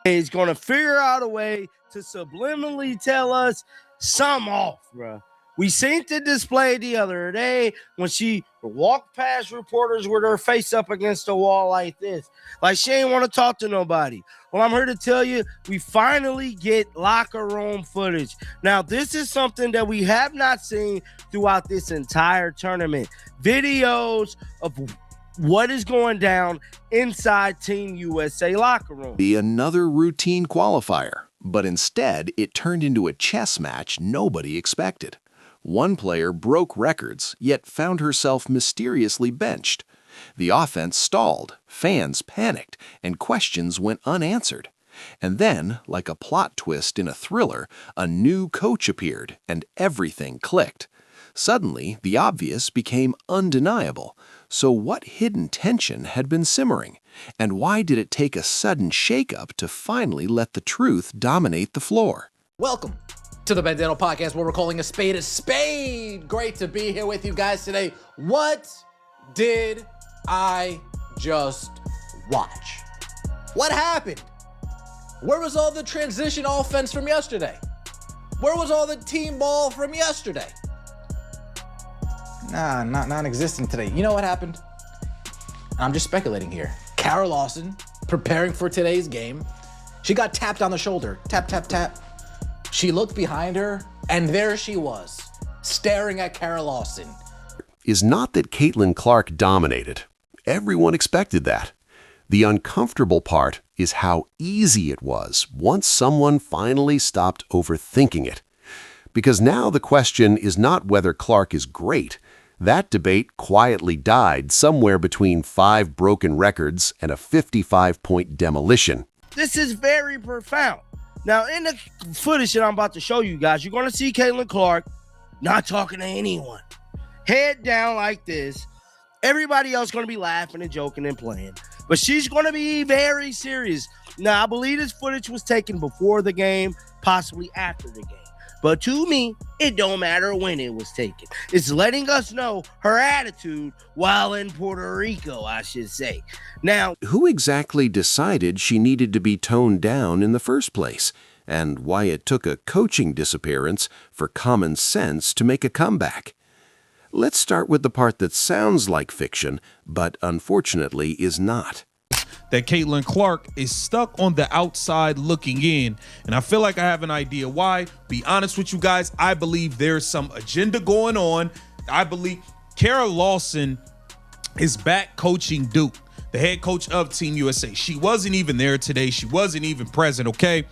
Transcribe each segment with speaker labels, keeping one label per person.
Speaker 1: He's going to figure out a way to subliminally tell us something off, bro. We seen the display the other day when she walked past reporters with her face up against the wall like this. Like she ain't want to talk to nobody. Well, I'm here to tell you, we finally get locker room footage. Now, this is something that we have not seen throughout this entire tournament. Videos of what is going down inside Team USA locker room.
Speaker 2: Be another routine qualifier, but instead it turned into a chess match nobody expected. One player broke records, yet found herself mysteriously benched. The offense stalled, fans panicked, and questions went unanswered. And then, like a plot twist in a thriller, a new coach appeared, and everything clicked. Suddenly, the obvious became undeniable. So what hidden tension had been simmering? And why did it take a sudden shakeup to finally let the truth dominate the floor?
Speaker 3: Welcome to the Bandano Podcast, where we're calling a spade a spade. Great to be here with you guys today. What did I just watch? What happened? Where was all the transition offense from yesterday? Where was all the team ball from yesterday? Non-existent today. You know what happened? I'm just speculating here. Kara Lawson, preparing for today's game, she got tapped on the shoulder. Tap, tap, tap. She looked behind her, and there she was, staring at Kara Lawson.
Speaker 2: Is not that Caitlin Clark dominated. Everyone expected that. The uncomfortable part is how easy it was once someone finally stopped overthinking it. Because now the question is not whether Clark is great. That debate quietly died somewhere between 5 broken records and a 55-point demolition.
Speaker 1: This is very profound. Now, in the footage that I'm about to show you guys, you're going to see Caitlin Clark not talking to anyone. Head down like this. Everybody else going to be laughing and joking and playing. But she's going to be very serious. Now, I believe this footage was taken before the game, possibly after the game. But to me, it don't matter when it was taken. It's letting us know her attitude while in Puerto Rico, I should say. Now,
Speaker 2: who exactly decided she needed to be toned down in the first place? And why it took a coaching disappearance for common sense to make a comeback? Let's start with the part that sounds like fiction, but unfortunately is not.
Speaker 4: That Caitlin Clark is stuck on the outside looking in. And I feel like I have an idea why. Be honest with you guys, I believe there's some agenda going on. I believe Kara Lawson is back coaching Duke, the head coach of Team USA. She wasn't even there today. She wasn't even present, okay?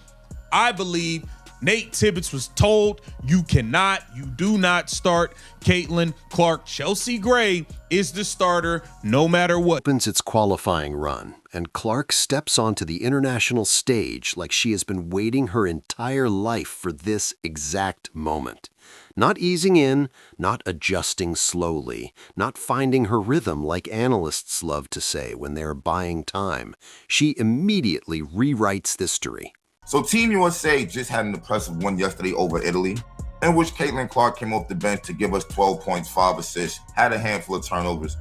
Speaker 4: I believe Nate Tibbetts was told you do not start Caitlin Clark. Chelsea Gray is the starter no matter what.
Speaker 2: Opens its qualifying run, and Clark steps onto the international stage like she has been waiting her entire life for this exact moment. Not easing in, not adjusting slowly, not finding her rhythm like analysts love to say when they're buying time. She immediately rewrites history.
Speaker 5: So Team USA just had an impressive win yesterday over Italy, in which Caitlin Clark came off the bench to give us 12 points, 5 assists, had a handful of turnovers.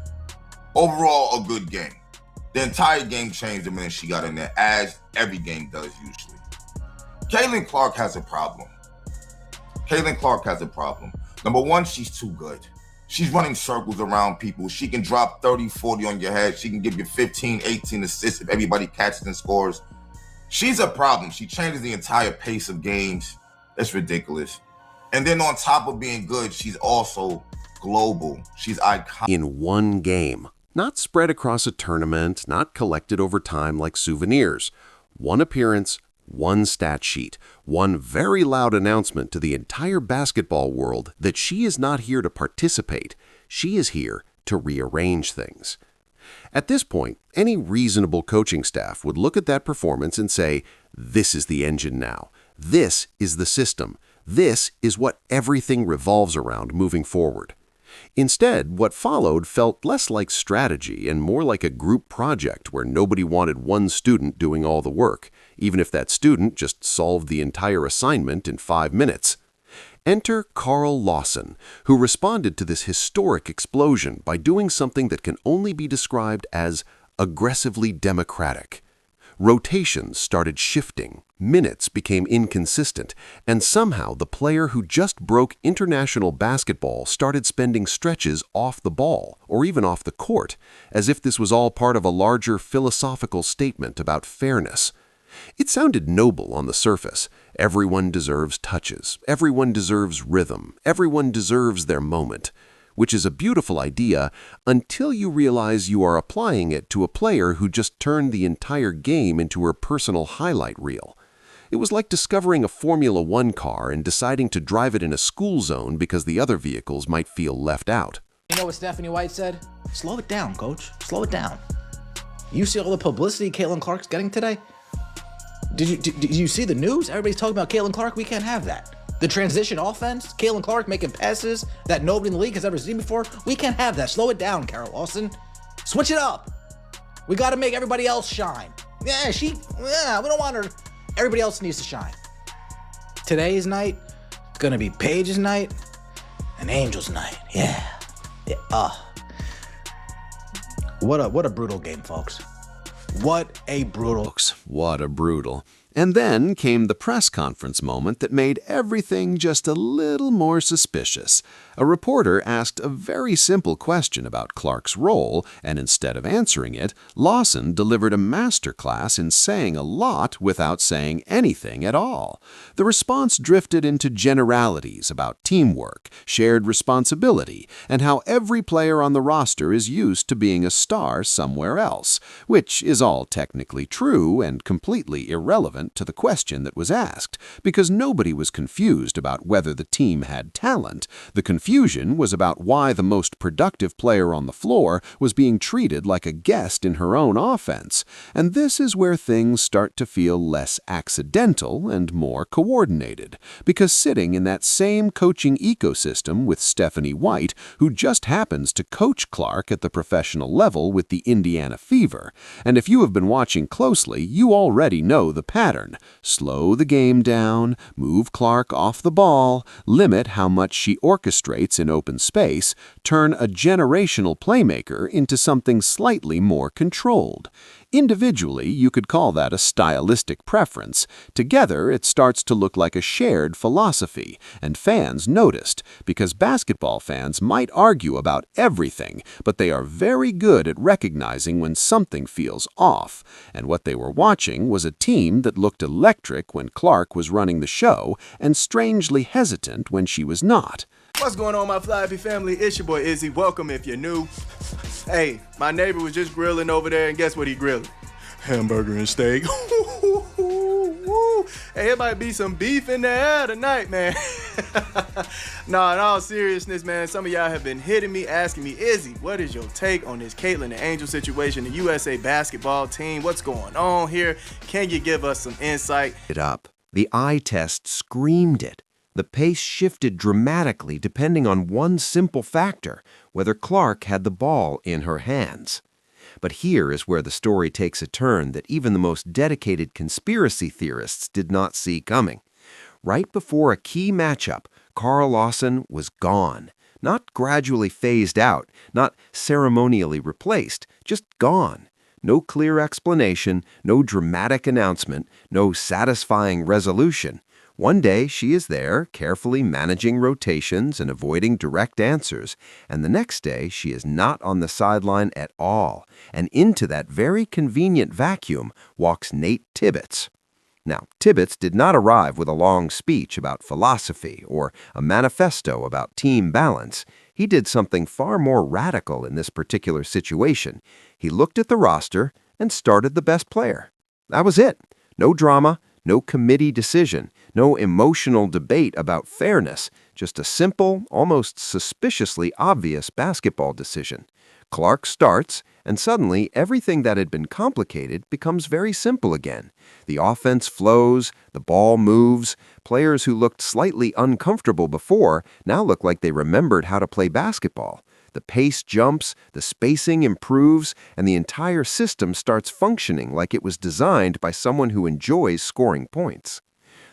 Speaker 5: Overall, a good game. The entire game changed the minute she got in there, as every game does usually. Caitlin Clark has a problem. Number one, she's too good. She's running circles around people. She can drop 30, 40 on your head. She can give you 15, 18 assists if everybody catches and scores. She's a problem. She changes the entire pace of games. It's ridiculous. And then on top of being good, she's also global. She's iconic.
Speaker 2: In one game. Not spread across a tournament, not collected over time like souvenirs. One appearance, one stat sheet, one very loud announcement to the entire basketball world that she is not here to participate. She is here to rearrange things. At this point, any reasonable coaching staff would look at that performance and say, this is the engine now. This is the system. This is what everything revolves around moving forward. Instead, what followed felt less like strategy and more like a group project where nobody wanted one student doing all the work, even if that student just solved the entire assignment in 5 minutes. Enter Carl Lawson, who responded to this historic explosion by doing something that can only be described as aggressively democratic. Rotations started shifting, minutes became inconsistent, and somehow the player who just broke international basketball started spending stretches off the ball, or even off the court, as if this was all part of a larger philosophical statement about fairness. It sounded noble on the surface. Everyone deserves touches, everyone deserves rhythm, everyone deserves their moment, which is a beautiful idea until you realize you are applying it to a player who just turned the entire game into her personal highlight reel. It was like discovering a Formula One car and deciding to drive it in a school zone because the other vehicles might feel left out.
Speaker 3: You know what Stephanie White said? Slow it down, coach. Slow it down. You see all the publicity Caitlin Clark's getting today? Did you see the news? Everybody's talking about Caitlin Clark. We can't have that. The transition offense, Caitlin Clark making passes that nobody in the league has ever seen before. We can't have that. Slow it down, Carol Lawson. Switch it up. We got to make everybody else shine. We don't want her. Everybody else needs to shine. Today's night, it's going to be Paige's night and Angel's night. Yeah. What a brutal game, folks. What a brutal.
Speaker 2: What a brutal. And then came the press conference moment that made everything just a little more suspicious. A reporter asked a very simple question about Clark's role, and instead of answering it, Lawson delivered a masterclass in saying a lot without saying anything at all. The response drifted into generalities about teamwork, shared responsibility, and how every player on the roster is used to being a star somewhere else, which is all technically true and completely irrelevant to the question that was asked, because nobody was confused about whether the team had talent. The confusion was about why the most productive player on the floor was being treated like a guest in her own offense. And this is where things start to feel less accidental and more coordinated, because sitting in that same coaching ecosystem with Stephanie White, who just happens to coach Clark at the professional level with the Indiana Fever, and if you have been watching closely, you already know the pattern. Slow the game down, move Clark off the ball, limit how much she orchestrates in open space, turn a generational playmaker into something slightly more controlled. Individually, you could call that a stylistic preference. Together, it starts to look like a shared philosophy, and fans noticed, because basketball fans might argue about everything, but they are very good at recognizing when something feels off. And what they were watching was a team that looked electric when Clark was running the show and strangely hesitant when she was not.
Speaker 6: What's going on, my Fly family? It's your boy Izzy. Welcome if you're new. Hey, my neighbor was just grilling over there, and guess what he grilled? Hamburger and steak. Hey, it might be some beef in the air tonight, man. Nah, in all seriousness, man, some of y'all have been hitting me, asking me, Izzy, what is your take on this Caitlin and Angel situation, the USA basketball team? What's going on here? Can you give us some insight?
Speaker 2: The eye test screamed it. The pace shifted dramatically depending on one simple factor, whether Clark had the ball in her hands. But here is where the story takes a turn that even the most dedicated conspiracy theorists did not see coming. Right before a key matchup, Carl Lawson was gone. Not gradually phased out, not ceremonially replaced, just gone. No clear explanation, no dramatic announcement, no satisfying resolution. One day she is there, carefully managing rotations and avoiding direct answers, and the next day she is not on the sideline at all, and into that very convenient vacuum walks Nate Tibbetts. Now, Tibbetts did not arrive with a long speech about philosophy or a manifesto about team balance. He did something far more radical in this particular situation. He looked at the roster and started the best player. That was it. No drama, no committee decision, no emotional debate about fairness, just a simple, almost suspiciously obvious basketball decision. Clark starts, and suddenly everything that had been complicated becomes very simple again. The offense flows, the ball moves. Players who looked slightly uncomfortable before now look like they remembered how to play basketball. The pace jumps, the spacing improves, and the entire system starts functioning like it was designed by someone who enjoys scoring points.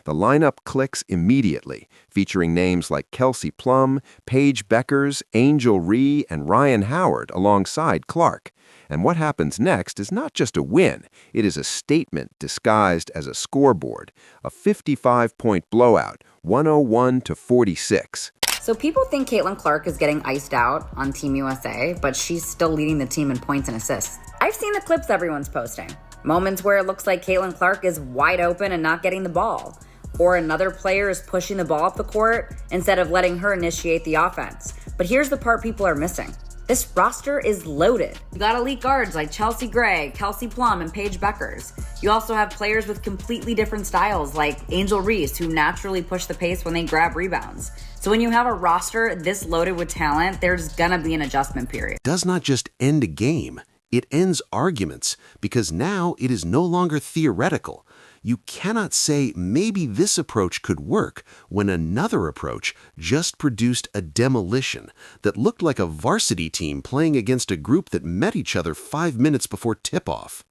Speaker 2: The lineup clicks immediately, featuring names like Kelsey Plum, Paige Beckers, Angel Ree, and Ryan Howard alongside Clark. And what happens next is not just a win, it is a statement disguised as a scoreboard. A 55-point blowout, 101-46.
Speaker 7: So people think Caitlin Clark is getting iced out on Team USA, but she's still leading the team in points and assists. I've seen the clips everyone's posting. Moments where it looks like Caitlin Clark is wide open and not getting the ball. Or another player is pushing the ball up the court instead of letting her initiate the offense. But here's the part people are missing. This roster is loaded. You got elite guards like Chelsea Gray, Kelsey Plum, and Paige Beckers. You also have players with completely different styles like Angel Reese, who naturally push the pace when they grab rebounds. So when you have a roster this loaded with talent, there's gonna be an adjustment period.
Speaker 2: Does not just end a game, it ends arguments, because now it is no longer theoretical. You cannot say maybe this approach could work when another approach just produced a demolition that looked like a varsity team playing against a group that met each other 5 minutes before tip-off.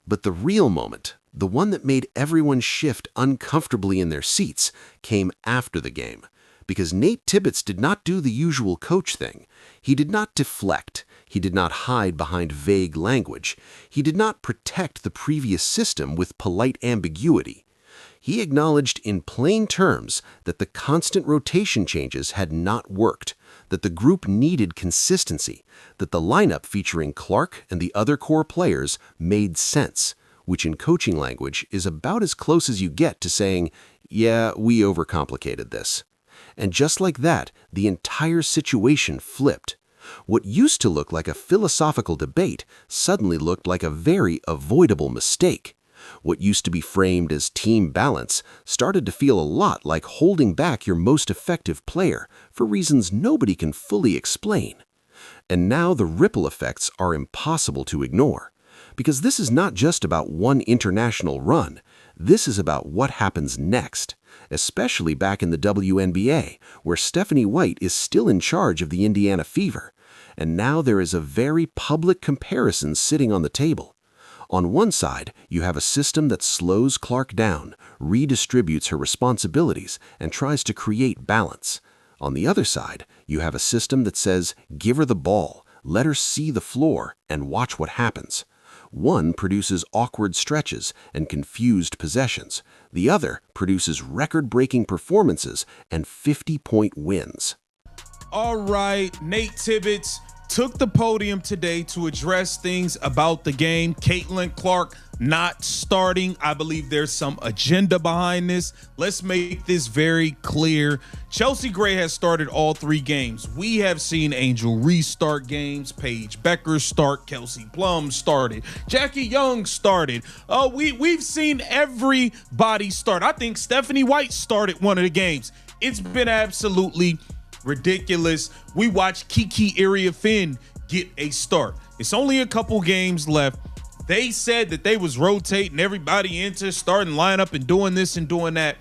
Speaker 2: But the real moment, the one that made everyone shift uncomfortably in their seats, came after the game. Because Nate Tibbetts did not do the usual coach thing. He did not deflect. He did not hide behind vague language. He did not protect the previous system with polite ambiguity. He acknowledged in plain terms that the constant rotation changes had not worked, that the group needed consistency, that the lineup featuring Clark and the other core players made sense, which in coaching language is about as close as you get to saying, yeah, we overcomplicated this. And just like that, the entire situation flipped. What used to look like a philosophical debate suddenly looked like a very avoidable mistake. What used to be framed as team balance started to feel a lot like holding back your most effective player for reasons nobody can fully explain. And now the ripple effects are impossible to ignore. Because this is not just about one international run. This is about what happens next, especially back in the WNBA, where Stephanie White is still in charge of the Indiana Fever. And now there is a very public comparison sitting on the table. On one side, you have a system that slows Clark down, redistributes her responsibilities, and tries to create balance. On the other side, you have a system that says, give her the ball, let her see the floor, and watch what happens. One produces awkward stretches and confused possessions. The other produces record-breaking performances and 50-point wins.
Speaker 4: All right, Nate Tibbetts took the podium today to address things about the game. Caitlin Clark not starting. I believe there's some agenda behind this. Let's make this very clear. Chelsea Gray has started all 3 games. We have seen Angel Reese start games, Paige Beckers start, Kelsey Plum started, Jackie Young started. We've seen everybody start. I think Stephanie White started one of the games. It's been absolutely ridiculous. We watched Kiki Iriafin get a start. It's only a couple games left. They said that they was rotating everybody into starting lineup and doing this and doing that.